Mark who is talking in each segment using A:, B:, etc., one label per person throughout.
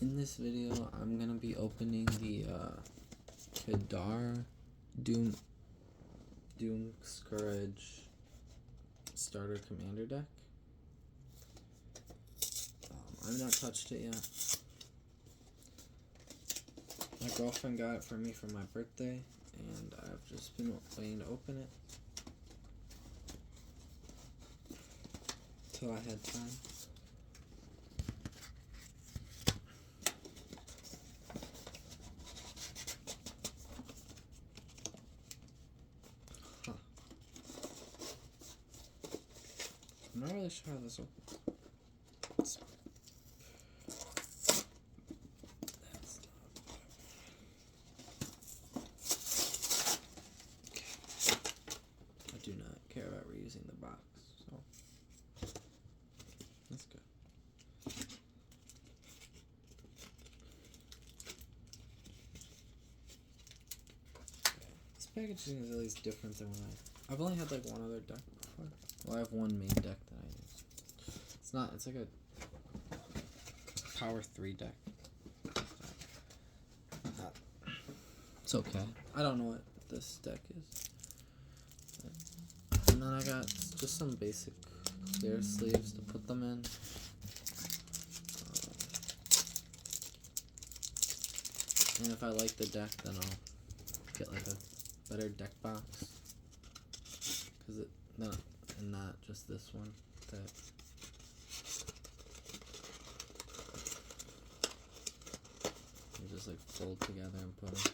A: In this video, I'm gonna be opening the Kardur Doomscourage starter commander deck. I've not touched it yet. My girlfriend got it for me for my birthday, and I've just been waiting to open it till I had time. I'm not really sure how this opens. I do not care about reusing the box, so that's good. This packaging is at least different than when I've only had like one other deck before. Well, I have one main deck that I use. It's like a Power 3 deck. It's okay. I don't know what this deck is. And then I got just some basic clear sleeves to put them in. And if I like the deck, then I'll get like a better deck box. Because and not just this one. That you just like fold together and put them.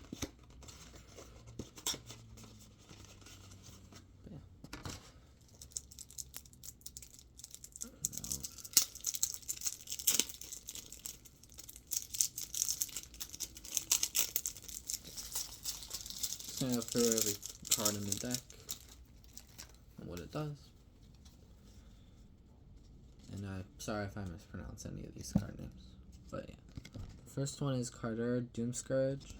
A: Just gonna go through every card in the deck and what it does. And I'm sorry if I mispronounce any of these card names, but yeah. The first one is Kardur Doomscourage.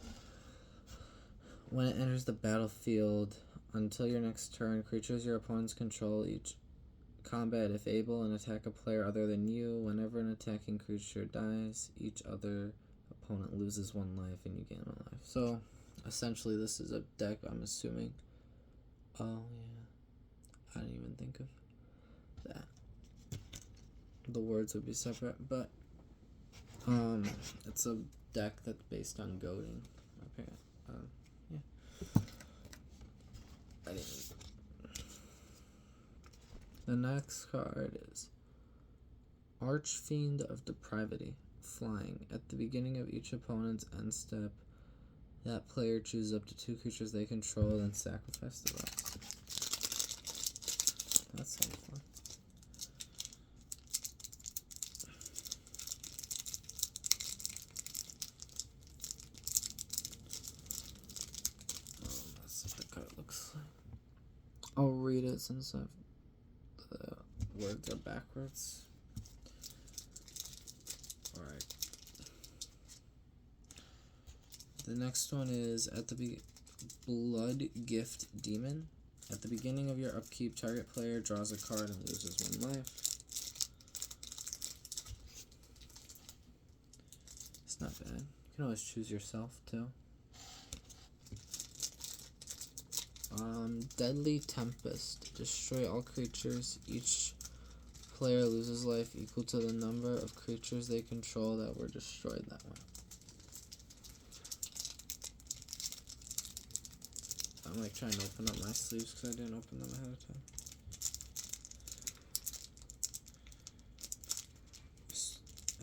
A: When it enters the battlefield, until your next turn, creatures your opponents control each combat if able and attack a player other than you. Whenever an attacking creature dies, each other opponent loses 1 life and you gain 1 life. So essentially this is a deck, I'm assuming. Oh yeah, I didn't even think of that. The words would be separate, but it's a deck that's based on goading. Yeah. I didn't. The next card is Archfiend of Depravity. Flying. At the beginning of each opponent's end step, that player chooses up to 2 creatures they control, then sacrifice the rest. That sounds fun. That's what the card looks like. I'll read it since the words are backwards. Alright. The next one is Blood Gift Demon. At the beginning of your upkeep, target player draws a card and loses 1 life. It's not bad. You can always choose yourself too. Deadly Tempest. Destroy all creatures. Each player loses life equal to the number of creatures they control that were destroyed that way. I'm like trying to open up my sleeves because I didn't open them ahead of time.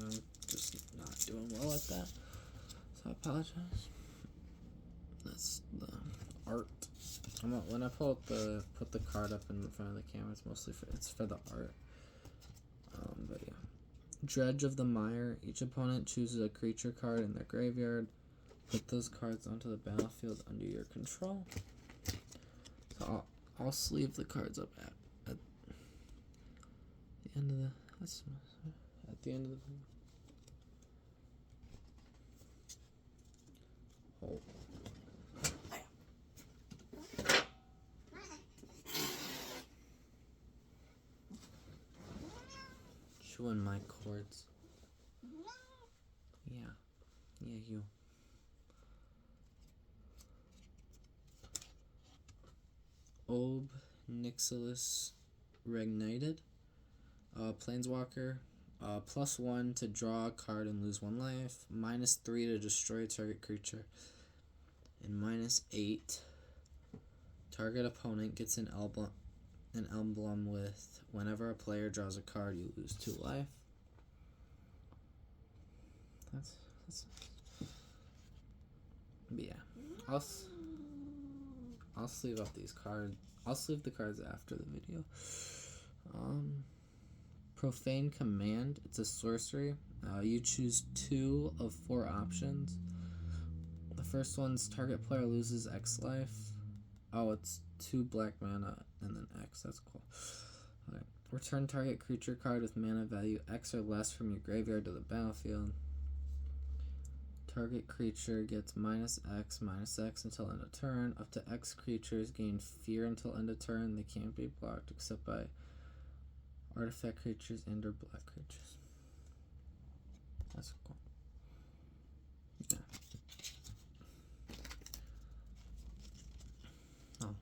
A: I'm just not doing well at that, so I apologize. That's the art. When I put the card up in front of the camera, it's mostly for the art. But yeah. Dredge of the Mire. Each opponent chooses a creature card in their graveyard. Put those cards onto the battlefield under your control. So I'll sleeve the cards up at the end of the oh. Chewing my cords. Yeah. Yeah, you. Ob Nixilis Regnited. Planeswalker. +1 to draw a card and lose 1 life. -3 to destroy a target creature. And -8. Target opponent gets an emblem with whenever a player draws a card, you lose 2 life. That's but yeah. I'll sleeve up these cards. I'll sleeve the cards after the video. Profane Command. It's a sorcery. You choose 2 of 4 options. The first one's target player loses X life. Oh, it's 2 black mana and then X. That's cool. Alright. Return target creature card with mana value X or less from your graveyard to the battlefield. Target creature gets -X until end of turn. Up to X creatures gain fear until end of turn. They can't be blocked except by artifact creatures and or black creatures. That's cool. Yeah. Oh.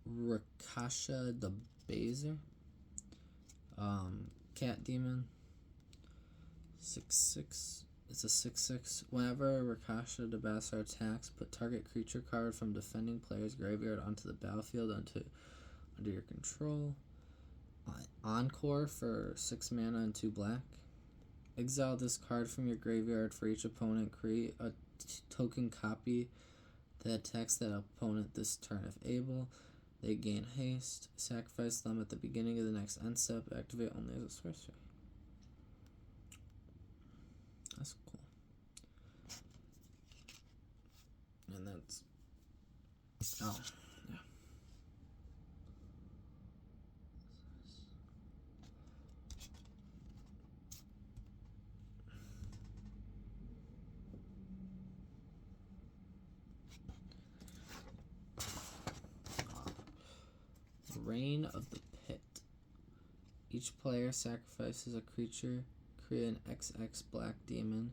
A: Rakasha the Bazer. Cat Demon. 6/6. It's a 6/6. Whenever Rakasha the Bazer attacks, put target creature card from defending player's graveyard onto the battlefield under your control. Encore for 6 mana and 2 black. Exile this card from your graveyard for each opponent. Create a token copy that attacks that opponent this turn if able. They gain haste. Sacrifice them at the beginning of the next end step. Activate only as a sorcery. That's cool. And that's... Oh, yeah. Reign of the Pit. Each player sacrifices a creature. Create an XX black demon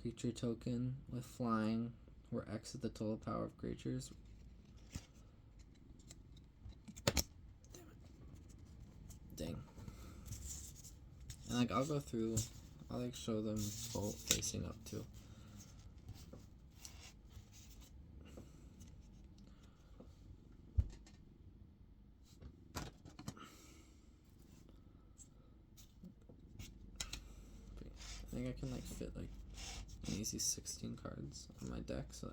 A: creature token with flying, where X is the total power of creatures. Dang. And like I'll go through, I'll like show them both facing up too. I think I can like fit like an easy 16 cards on my deck, so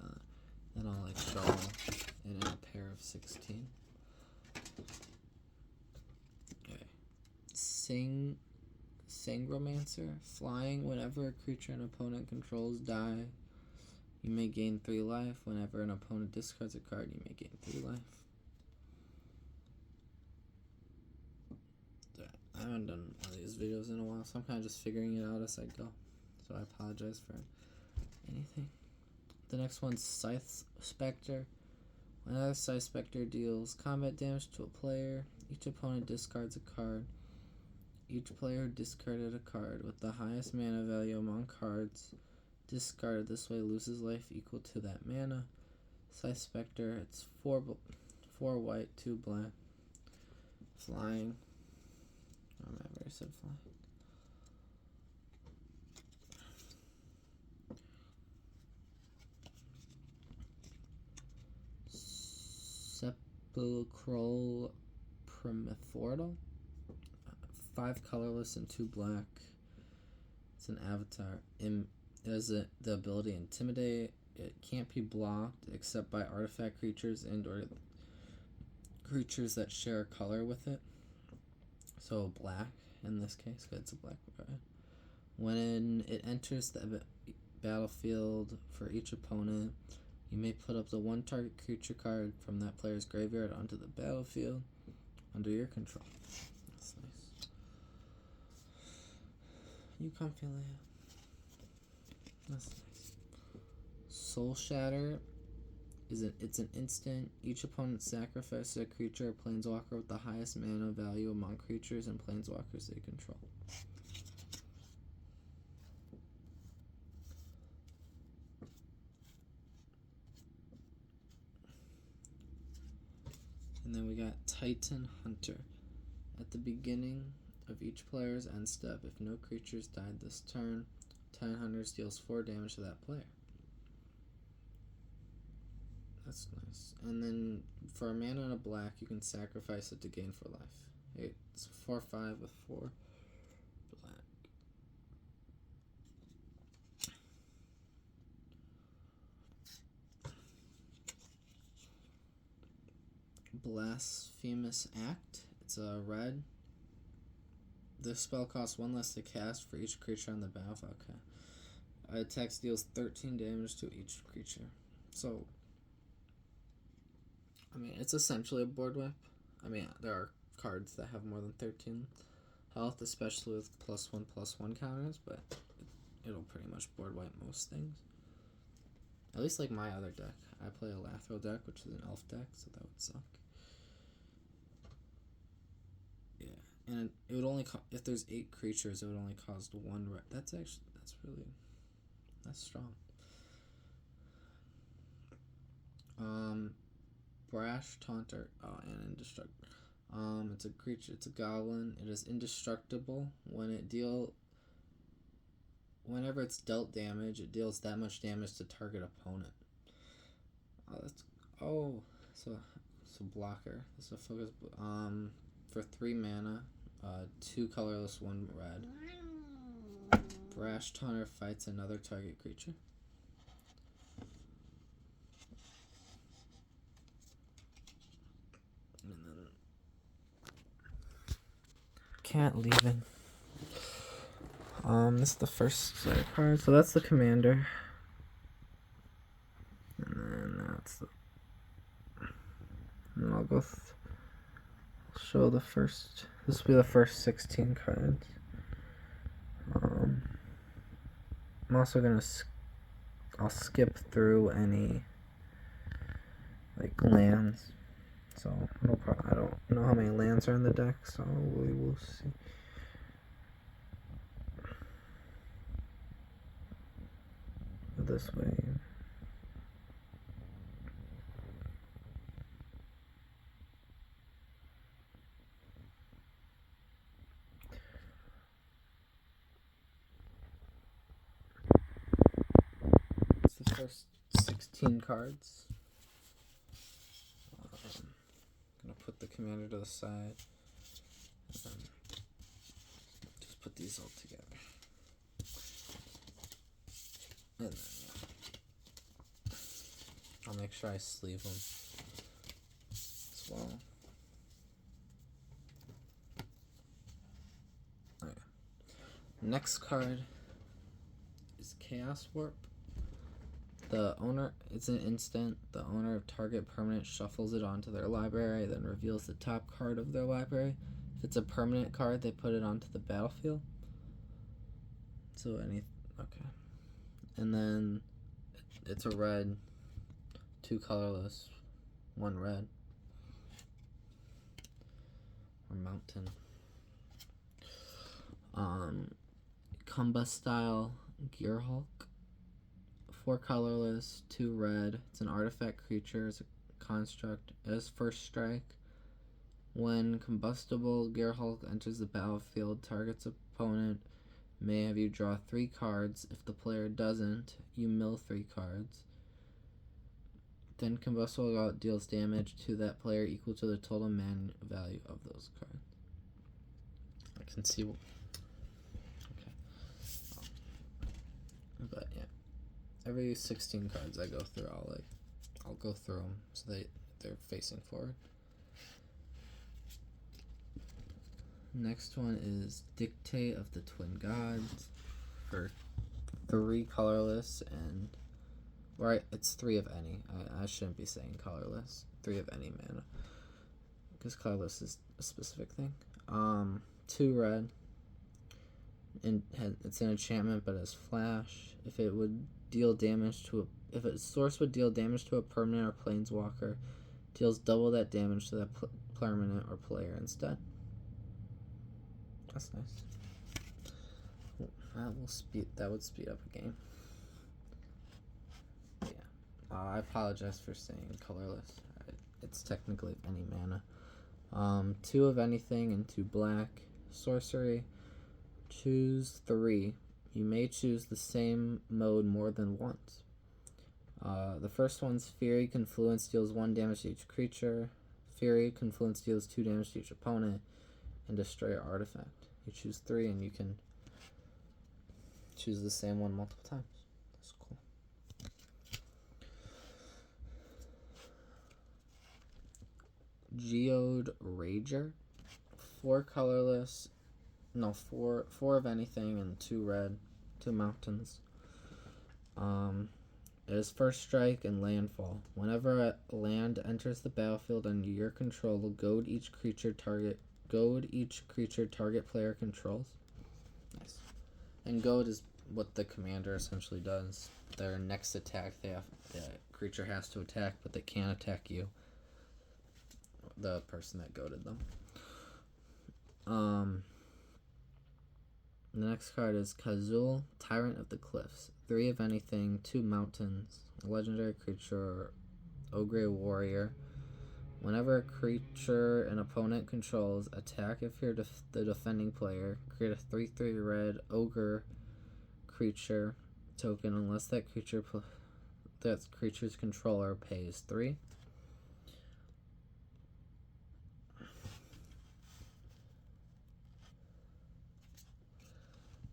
A: then I'll like show it in a pair of 16. Okay. Sangromancer. Flying. Whenever a creature an opponent controls die, you may gain 3 life. Whenever an opponent discards a card, you may gain 3 life. I haven't done one of these videos in a while, so I'm kind of just figuring it out as I go. So I apologize for anything. The next one's Scythe Spectre. Whenever Scythe Spectre deals combat damage to a player, each opponent discards a card. Each player who discarded a card with the highest mana value among cards discarded this way loses life equal to that mana. Scythe Spectre, it's 4 white, 2 black. Flying. Oh, I already said fly. Sepulchral Primifortal. 5 colorless and 2 black. It's an avatar. It has the ability Intimidate. It can't be blocked except by artifact creatures and or creatures that share a color with it. So black in this case, because it's a black card. When it enters the battlefield for each opponent, you may put up the 1 target creature card from that player's graveyard onto the battlefield under your control. That's nice. You comfy, Leia. That's nice. Soul Shatter it's an instant. Each opponent sacrifices a creature or planeswalker with the highest mana value among creatures and planeswalkers they control. then we got Titan Hunter. At the beginning of each player's end step, if no creatures died this turn, Titan Hunter deals 4 damage to that player. That's nice. And then for a mana and a black, you can sacrifice it to gain 4 life. It's 4/5 with 4 black. Blasphemous Act. It's a red. This spell costs 1 less to cast for each creature on the battlefield. Okay. Attacks deals 13 damage to each creature. So, I mean, it's essentially a board wipe. I mean, there are cards that have more than 13 health, especially with +1/+1 counters, but it'll pretty much board wipe most things. At least like my other deck. I play a Lathril deck, which is an elf deck, so that would suck. Yeah, and it would only if there's 8 creatures, it would only cost 1 red. That's strong. Brash Taunter. Oh, and Indestructible. It's a creature. It's a goblin. It is indestructible. Whenever it's dealt damage, it deals that much damage to target opponent. So blocker. This is a focus. For 3 mana, 2 colorless, 1 red. Brash Taunter fights another target creature. And then can't leave it. This is the first side card, so that's the commander. And then that's the. And I'll go. Show the first. This will be the first 16 cards. I'm also gonna. I'll skip through any like lands. So I don't know how many lands are in the deck, so we will see. This way. It's the first 16 cards. I'm gonna put the commander to the side. And then just put these all together. And then I'll make sure I sleeve them as well. Okay. Next card is Chaos Warp. The owner, it's an instant. The owner of target permanent shuffles it onto their library, then reveals the top card of their library. If it's a permanent card, they put it onto the battlefield. So okay. And then it's a red, 2 colorless, 1 red. Or mountain. Kumba style Gear Hulk. 4 colorless, 2 red. It's an artifact creature. It's a construct. As first strike, when combustible Gear Hulk enters the battlefield, target's opponent may have you draw 3 cards. If the player doesn't, you mill 3 cards. Then combustible deals damage to that player equal to the total mana value of those cards. I can see. Okay. But yeah, every 16 cards I go through, I'll go through them so they're facing forward. Next one is Dictate of the Twin Gods for 3 colorless and it's 3 of any. I shouldn't be saying colorless. 3 of any mana, because colorless is a specific thing. 2 red. And it's an enchantment, but has flash. If its source would deal damage to a permanent or planeswalker, deals double that damage to that permanent or player instead. That's nice. That would speed up a game. Yeah. I apologize for saying colorless. it's technically any mana. 2 of anything and 2 black. Sorcery. Choose 3. You may choose the same mode more than once. The first one's Fury Confluence deals 1 damage to each creature. Fury Confluence deals 2 damage to each opponent. And destroy your artifact. You choose 3 and you can choose the same one multiple times. That's cool. Geode Rager. 4 colorless. No, 4 of anything and 2 red. 2 mountains. It is first strike and landfall. Whenever a land enters the battlefield under your control, goad each creature target player controls. Nice. And goad is what the commander essentially does. Their next attack, the creature has to attack, but they can't attack you, the person that goaded them. The next card is Kazul, Tyrant of the Cliffs. 3 of anything, 2 mountains, a legendary creature, Ogre Warrior. Whenever a creature an opponent controls attack if you're the defending player, create a 3/3 red Ogre creature token unless that creature's controller pays 3.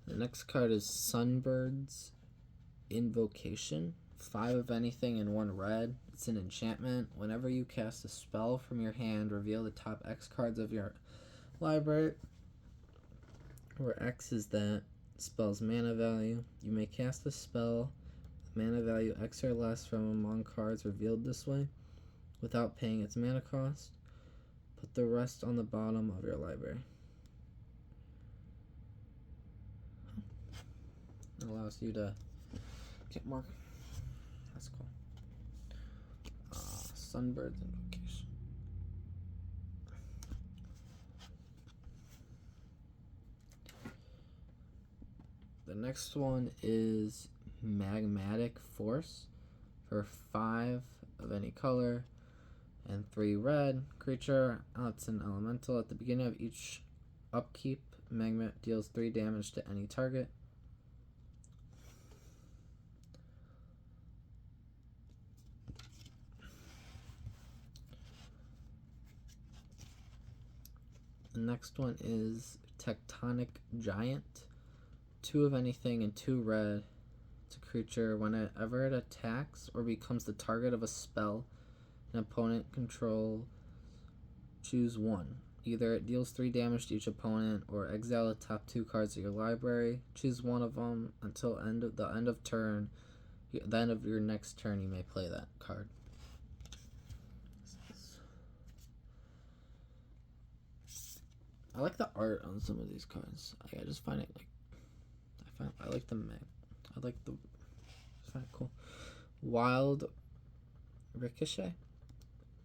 A: The next card is Sunbird's Invocation. 5 of anything and 1 red. It's an enchantment. Whenever you cast a spell from your hand, reveal the top X cards of your library, where X is that spell's mana value. You may cast a spell with mana value X or less from among cards revealed this way without paying its mana cost. Put the rest on the bottom of your library. It allows you to get more. That's cool. Sunbird's Invocation. The next one is Magmatic Force for 5 of any color and 3 red. Creature, it's an elemental. At the beginning of each upkeep, Magma deals 3 damage to any target. The next one is Tectonic Giant. 2 of anything and 2 red. It's a creature. Whenever it attacks or becomes the target of a spell an opponent control, choose 1. Either it deals 3 damage to each opponent or exile the top 2 cards of your library. Choose one of them until the end of turn. The end of your next turn, you may play that card. I like the art on some of these cards. I just find it I like the I find it cool. Wild Ricochet.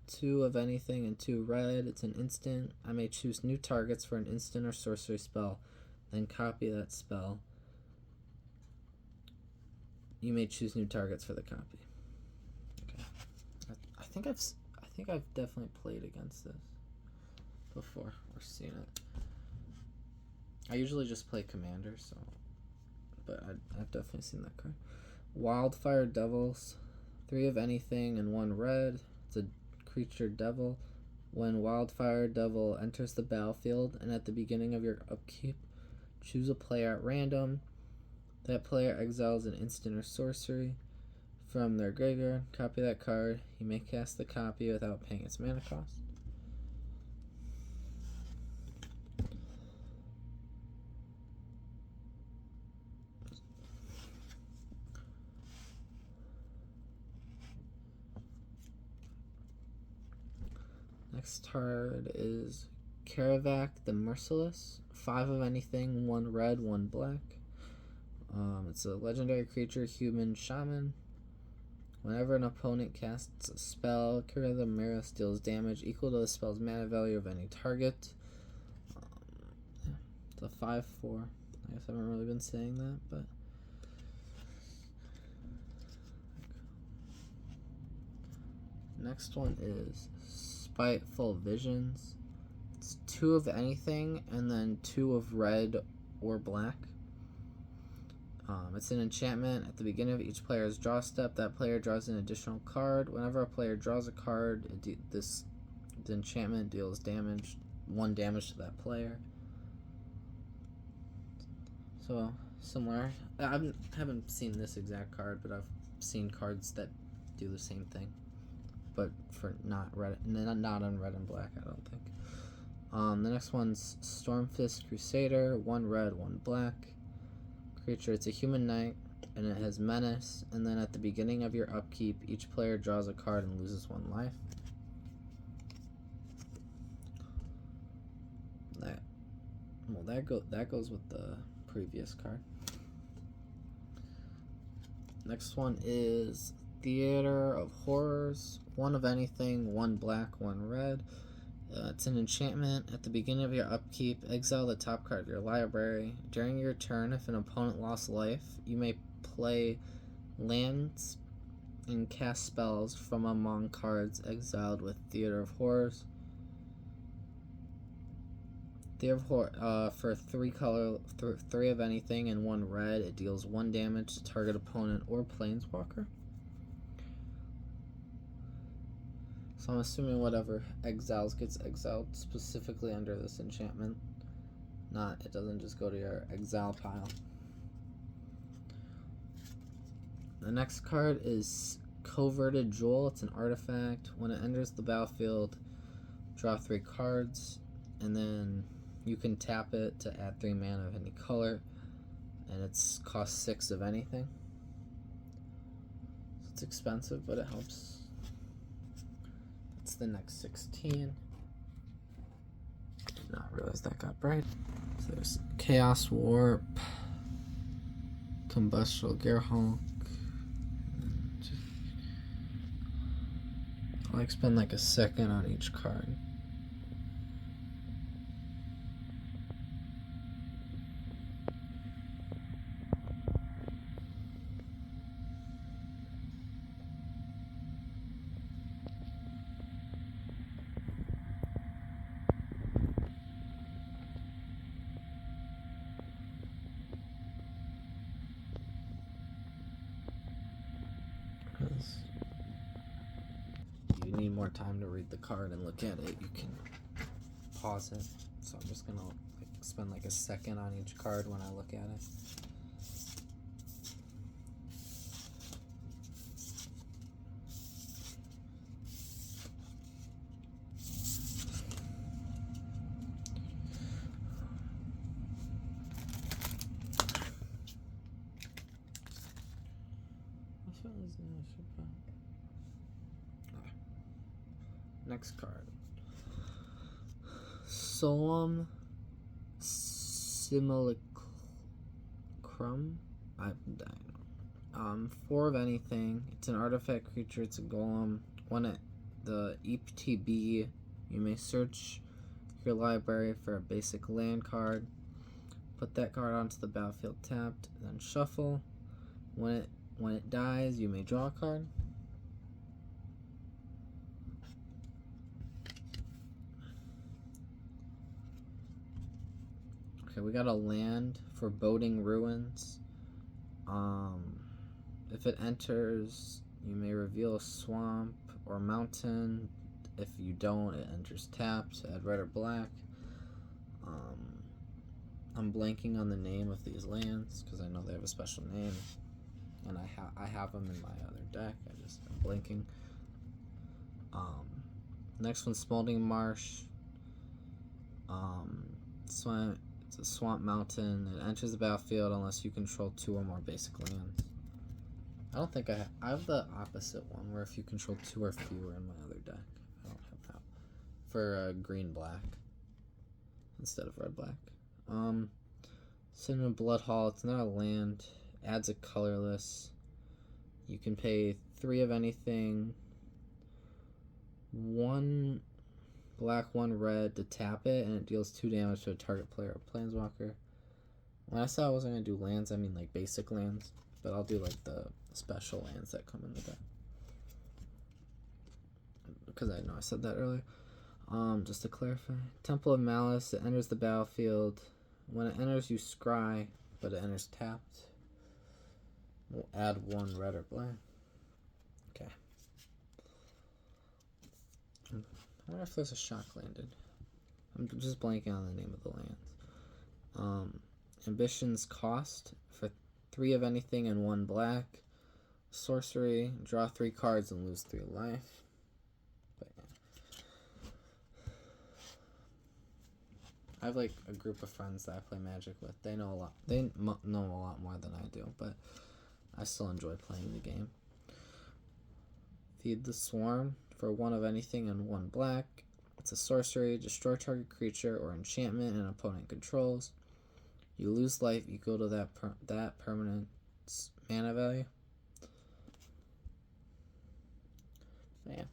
A: 2 of anything and 2 red. It's an instant. I may choose new targets for an instant or sorcery spell, then copy that spell. You may choose new targets for the copy. Okay. I think I've definitely played against this before or seen it. I usually just play Commander, but I've definitely seen that card. Wildfire Devils. 3 of anything and 1 red. It's a creature devil. When Wildfire Devil enters the battlefield and at the beginning of your upkeep, choose a player at random. That player exiles an instant or sorcery from their graveyard. Copy that card. You may cast the copy without paying its mana cost. Next card is Karavak the Merciless. 5 of anything, 1 red, 1 black. It's a legendary creature, human shaman. Whenever an opponent casts a spell, Karavak the Merciless deals damage equal to the spell's mana value of any target. It's a 5/4. I guess I haven't really been saying that, but next one is Spiteful Visions. It's 2 of anything, and then 2 of red or black. It's an enchantment. At the beginning of each player's draw step, that player draws an additional card. Whenever a player draws a card, the enchantment deals 1 damage to that player. So, similar. I haven't seen this exact card, but I've seen cards that do the same thing. But for not on red and black, I don't think. The next one's Stormfist Crusader. 1 red, 1 black. Creature, it's a human knight, and it has menace, and then at the beginning of your upkeep, each player draws a card and loses 1 life. That goes with the previous card. Next one is Theater of Horrors. 1 of anything, 1 black, 1 red. It's an enchantment. At the beginning of your upkeep, exile the top card of your library. During your turn, if an opponent lost life, you may play lands and cast spells from among cards exiled with Theater of Horrors. Theater of Horror, for 3 of anything and 1 red, it deals 1 damage to target opponent or planeswalker. So I'm assuming whatever exiles gets exiled specifically under this enchantment. It doesn't just go to your exile pile. The next card is Coverted Jewel. It's an artifact. When it enters the battlefield, draw 3 cards, and then you can tap it to add 3 mana of any color, and it's cost 6 of anything. So it's expensive, but it helps. It's the next 16. Did not realize that got bright. So there's Chaos Warp, Combustible Gearhulk. I'll like spend like a second on each card. You need more time to read the card and look at it, you can pause it. So I'm just gonna spend like a second on each card when I look at it. Next card. Solemn Simulacrum. I don't know. 4 of anything. It's an artifact creature. It's a golem. The ETB, you may search your library for a basic land card. Put that card onto the battlefield tapped, then shuffle. When it dies, you may draw a card. Okay, we got a land for Boding Ruins. If it enters, you may reveal a swamp or mountain. If you don't, it enters tapped. Add red or black. I'm blanking on the name of these lands because I know they have a special name, and I have them in my other deck. I'm blanking. Next one's Smoldering Marsh. It's a swamp mountain. It enters the battlefield unless you control 2 or more basic lands. I don't think I have the opposite one where if you control 2 or fewer in my other deck. I don't have that for green black instead of red black. Cinnamon Blood Hall. It's not a land. Adds a colorless. You can pay 3 of anything. 1 black, 1 red to tap it, and it deals 2 damage to a target player or planeswalker. When I said I wasn't going to do lands, I mean like basic lands, but I'll do like the special lands that come in the deck. Because I know I said that earlier. Just to clarify, Temple of Malice, it enters the battlefield. When it enters, you scry, but it enters tapped. We'll add 1 red or black. Okay. I wonder if there's a shock landed. I'm just blanking on the name of the lands. Ambition's cost for 3 of anything and 1 black. Sorcery, draw 3 cards and lose 3 life. But yeah. I have like a group of friends that I play Magic with. They know a lot. They know a lot more than I do, but I still enjoy playing the game. Feed the Swarm for 1 of anything and 1 black. It's a sorcery. Destroy target creature or enchantment an opponent controls. You lose life equal to that permanent's mana value. So yeah.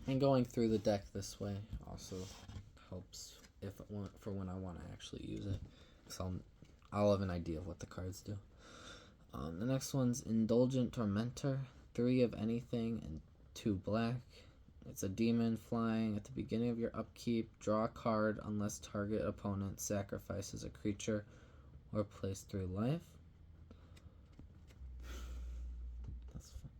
A: And going through the deck this way also helps for when I want to actually use it. So I'll have an idea of what the cards do. The next one's Indulgent Tormentor. 3 of anything and 2 black. It's a demon flying. At the beginning of your upkeep, draw a card unless target opponent sacrifices a creature or plays 3 life. That's fun.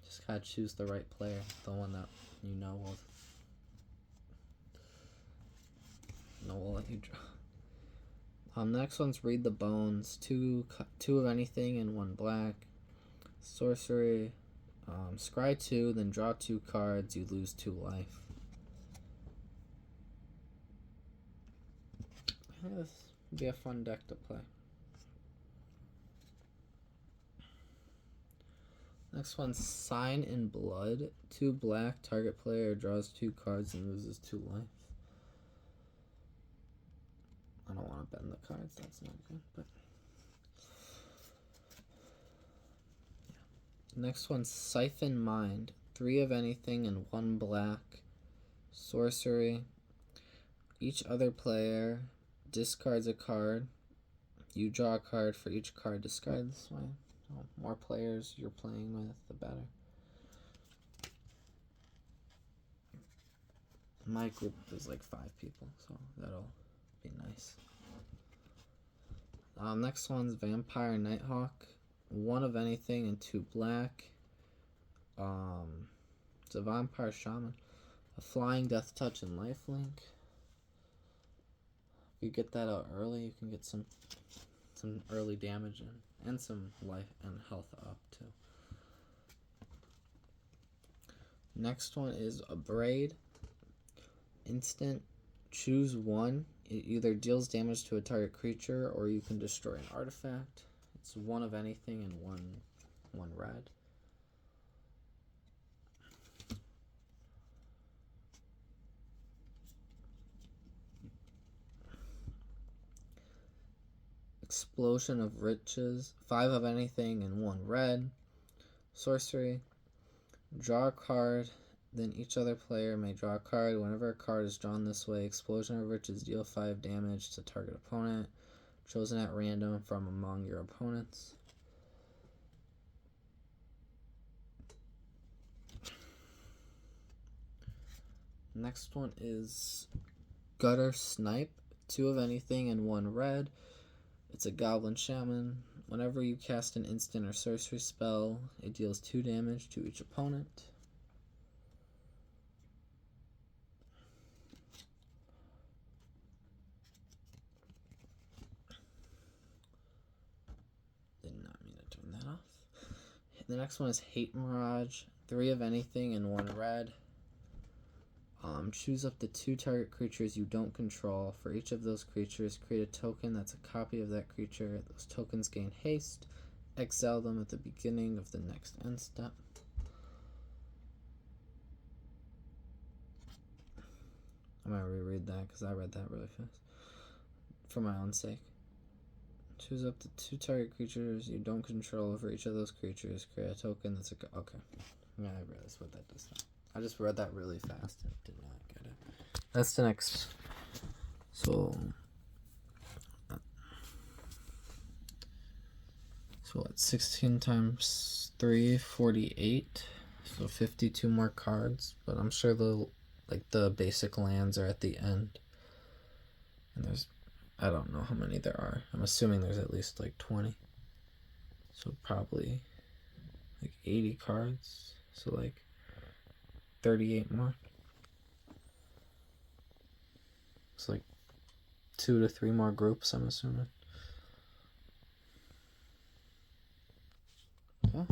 A: Just gotta choose the right player, the one that you know will let you draw. Next one's Read the Bones. 2 of anything and 1 black. Sorcery. Scry 2, then draw 2 cards. You lose 2 life. This would be a fun deck to play. Next one's Sign in Blood. 2 black. Target player draws 2 cards and loses 2 life. I don't want to bend the cards. That's not good, but next one's Siphon Mind. 3 of anything and 1 black. Sorcery. Each other player discards a card. You draw a card for each card discarded this way. So more players you're playing with, the better. My group is like 5 people, so that'll be nice. Next one's Vampire Nighthawk. 1 of anything and 2 black. It's a Vampire Shaman. A flying Death Touch and Lifelink. If you get that out early, you can get some early damage and some life and health up too. Next one is a Braid. Instant. Choose 1. It either deals damage to a target creature or you can destroy an artifact. It's 1 of anything and 1 red. Explosion of Riches. 5 of anything and 1 red. Sorcery. Draw a card. Then each other player may draw a card. Whenever a card is drawn this way, Explosion of Riches deal 5 damage to target opponent. Chosen at random from among your opponents. Next one is Gutter Snipe. 2 of anything and 1 red. It's a Goblin Shaman. Whenever you cast an instant or sorcery spell, it deals 2 damage to each opponent. Did not mean to turn that off. The next one is Hate Mirage. 3 of anything and 1 red. Choose up to 2 target creatures you don't control. For each of those creatures, create a token that's a copy of that creature. Those tokens gain haste. Exile them at the beginning of the next end step. I'm going to reread that because I read that really fast. For my own sake. Choose up to 2 target creatures you don't control. For each of those creatures, create a token that's a... Okay. Yeah, I realized what that does now. I just read that really fast and did not get it. That's the next. So what? 16 times 3, 48. So 52 more cards. But I'm sure like the basic lands are at the end. And there's, I don't know how many there are. I'm assuming there's at least like 20. So probably like 80 cards. So like 38 more. It's like 2 to 3 more groups, I'm assuming. Okay.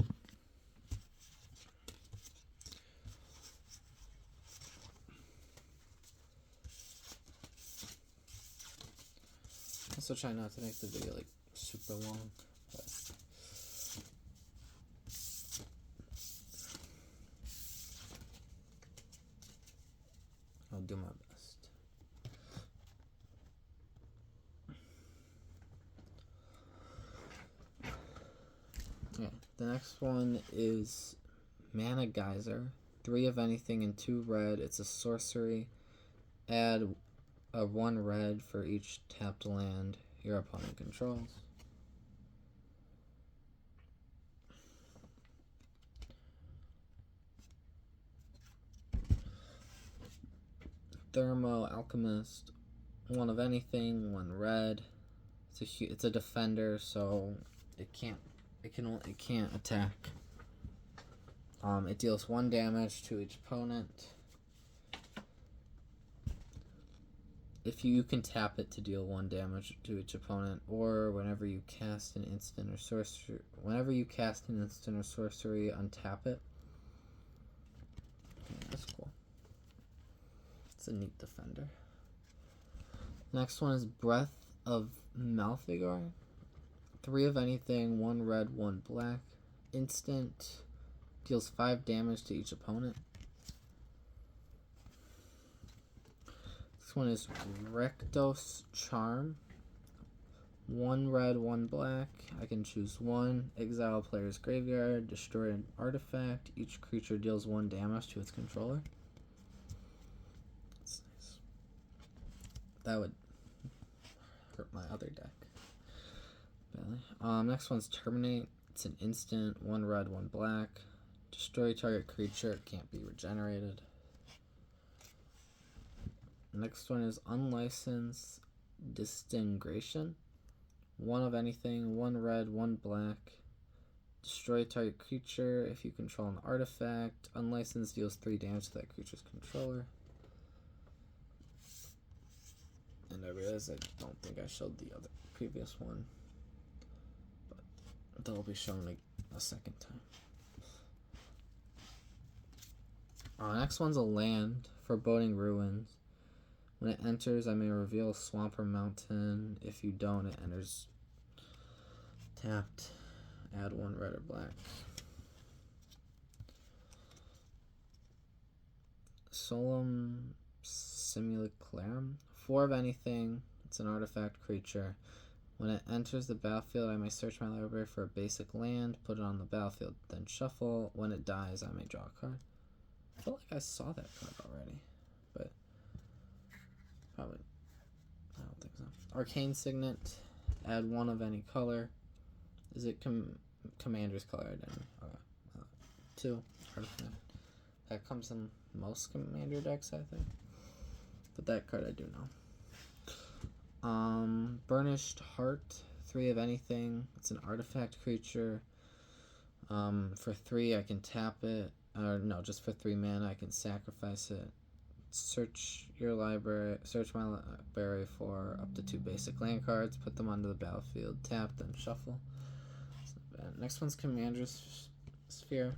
A: Also try not to make the video like super long, but I'll do my best. Okay, the next one is Mana Geyser. 3 of anything and 2 red. It's a sorcery. Add a 1 red for each tapped land your opponent controls. Thermo Alchemist. 1 of anything, 1 red. It's a defender, so it can't attack. It deals 1 damage to each opponent. If you can tap it to deal 1 damage to each opponent, or whenever you cast an instant or sorcery, untap it. Okay, that's cool. It's a neat defender. Next one is Breath of Malfigor. 3 of anything, 1 red, 1 black. Instant, deals 5 damage to each opponent. This one is Rectos Charm. 1 red, 1 black. I can choose 1. Exile player's graveyard. Destroy an artifact. Each creature deals 1 damage to its controller. That's nice. That would hurt my other deck. Next one's Terminate. It's an instant. 1 red, 1 black. Destroy target creature. It can't be regenerated. Next one is Unlicensed Distingration. 1 of anything, 1 red, 1 black. Destroy target creature if you control an artifact. Unlicensed deals 3 damage to that creature's controller. And I realize I don't think I showed the other previous one, but they'll be shown a second time. Next one's a land, Foreboding Ruins. When it enters, I may reveal a swamp or mountain. If you don't, it enters tapped. Add 1 red or black. Solemn Simulacrum. 4 of anything. It's an artifact creature. When it enters the battlefield, I may search my library for a basic land, put it on the battlefield, then shuffle. When it dies, I may draw a card. I feel like I saw that card already, but probably, I don't think so. Arcane Signet. Add 1 of any color. Is it Commander's color identity? Okay. 2. Artifact. That comes in most Commander decks, I think. But that card I do know. Burnished Heart. 3 of anything. It's an artifact creature. For 3, I can tap it. Or no, just for 3 mana, I can sacrifice it. Search my library for up to 2 basic land cards, put them onto the battlefield, tap, then shuffle. Next one's Commander's Sphere.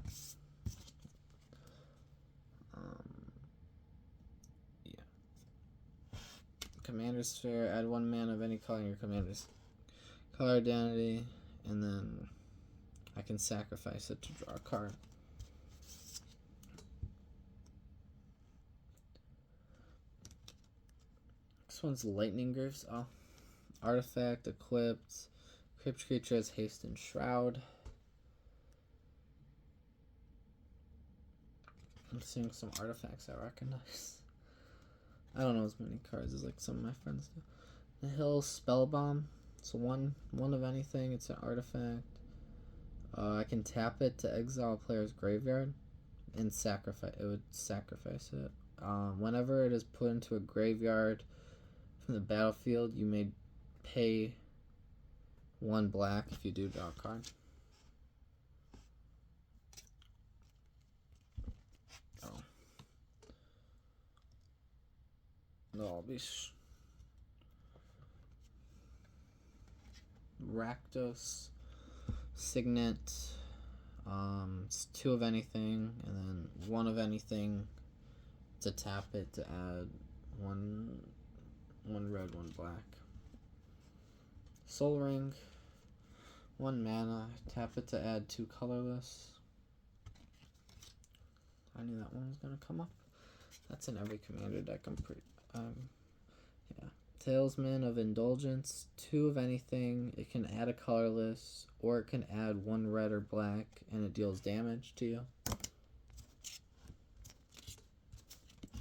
A: Commander's Sphere, add 1 mana of any color in your commander's color identity, and then I can sacrifice it to draw a card. This one's Lightning Grifts. Artifact, equipped. Equipped creature has haste and shroud. I'm seeing some artifacts I recognize. I don't know as many cards as like some of my friends do. The Hill Spellbomb. So one of anything. It's an artifact. I can tap it to exile a player's graveyard and sacrifice. It would sacrifice it. Whenever it is put into a graveyard from the battlefield, you may pay 1 black if you do draw a card. Oh. No, I'll be Rakdos, Signet. It's 2 of anything, and then 1 of anything to tap it to add one red, 1 black. Soul Ring, 1 mana, tap it to add 2 colorless. I knew that one was gonna come up. That's in every commander deck. I'm pretty yeah. Talisman of Indulgence, 2 of anything. It can add a colorless, or it can add 1 red or black, and it deals damage to you.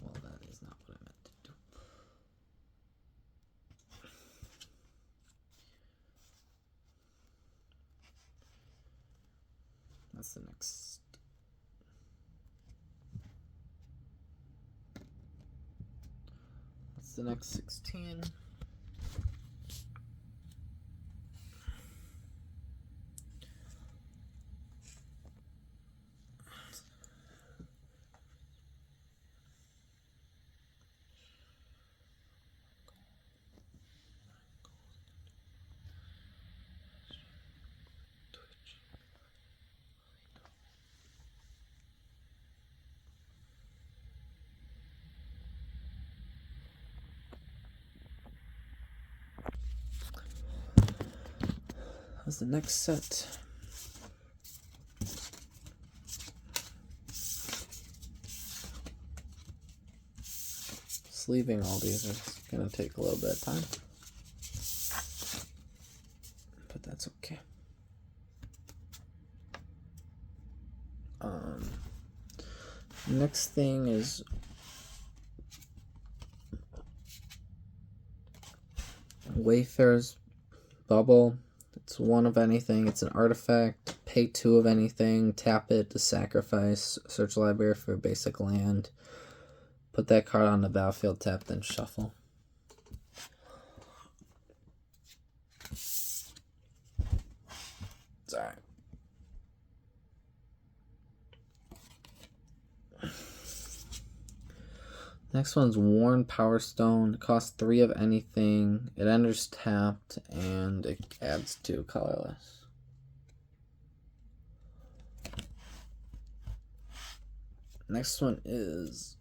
A: Well, that is not what I meant to do. That's the next. That's the next 16. That's the next set. Sleeving all these is gonna take a little bit of time, but that's okay. Next thing is Wayfarer's Bubble. It's 1 of anything. It's an artifact. Pay 2 of anything. Tap it to sacrifice. Search library for a basic land. Put that card on the battlefield. Tap, then shuffle. Sorry. Next one's Worn Power Stone. It costs 3 of anything. It enters tapped, and it adds 2 colorless. Next one is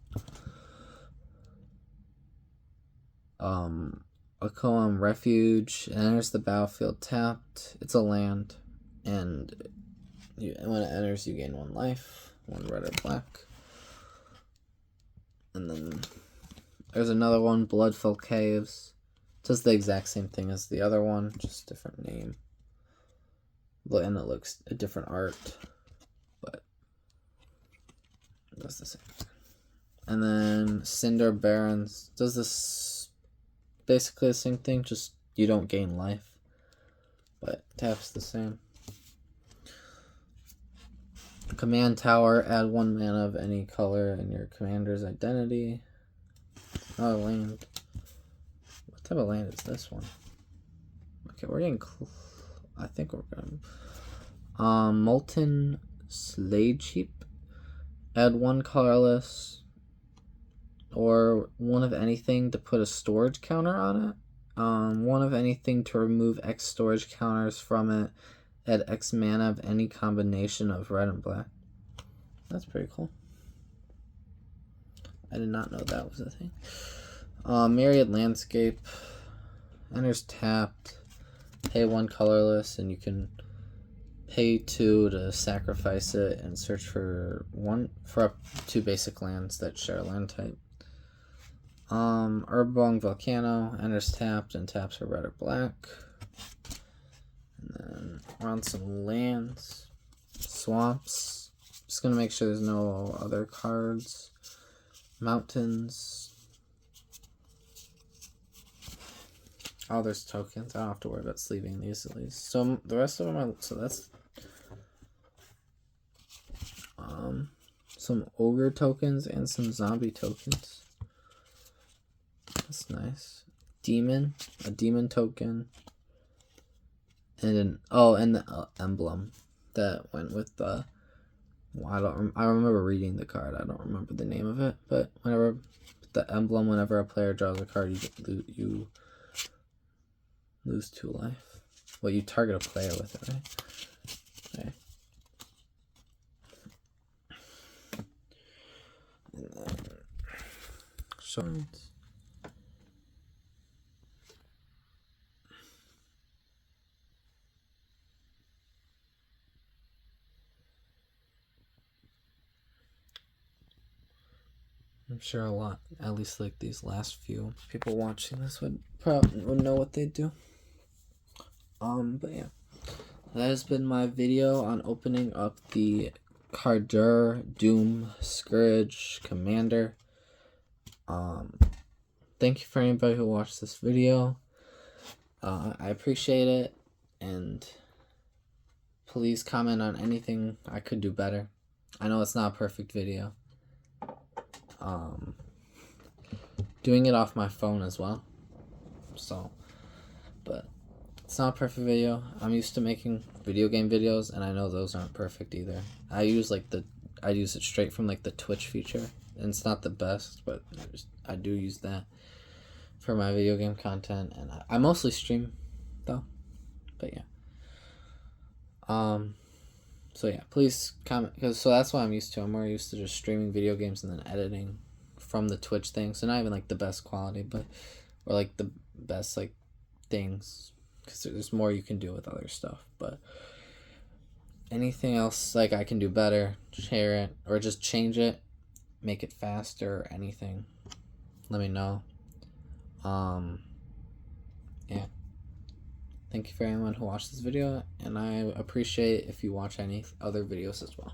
A: Akoum Refuge. It enters the battlefield tapped. It's a land, and when it enters, you gain 1 life, 1 red or black. And then there's another one, Bloodful Caves. It does the exact same thing as the other one, just different name. And it looks a different art, but it does the same thing. And then Cinder Barons does this basically the same thing, just you don't gain life, but taps the same. Command Tower, add 1 mana of any color in your commander's identity. Oh, land. What type of land is this one? Okay, we're getting I think we're gonna Molten Slade Sheep. Add 1 colorless, or 1 of anything to put a storage counter on it. 1 of anything to remove X storage counters from it. Add X mana of any combination of red and black. That's pretty cool. I did not know that was a thing. Myriad Landscape. Enters tapped. Pay 1 colorless, and you can pay 2 to sacrifice it and search for up 2 basic lands that share a land type. Herbong Volcano. Enters tapped and taps for red or black. And then we're on some lands. Swamps. Just gonna make sure there's no other cards. Mountains. Oh, there's tokens. I don't have to worry about sleeving these at least. So the rest of them are, so that's some ogre tokens and some zombie tokens. That's nice. Demon, a demon token, and the emblem that went with the. I remember reading the card. I don't remember the name of it, but whenever the emblem, whenever a player draws a card, you lose 2 life. Well, you target a player with it, right? Okay. And then shards. I'm sure a lot, at least like these last few people watching this would know what they do. But yeah, that has been my video on opening up the Kardur Doomscourage Commander. Thank you for anybody who watched this video. I appreciate it, and please comment on anything I could do better. I know it's not a perfect video. Doing it off my phone as well, so, but it's not a perfect video. I'm used to making video game videos, and I know those aren't perfect either. I use it straight from like the Twitch feature, and it's not the best, but I do use that for my video game content, and I mostly stream though, but yeah. So yeah, please comment, so that's what I'm used to. I'm more used to just streaming video games and then editing from the Twitch thing. So not even like the best quality, but or like the best like things, because there's more you can do with other stuff. But anything else like I can do better, share it or just change it, make it faster or anything, let me know. Yeah. Thank you for anyone who watched this video, and I appreciate if you watch any other videos as well.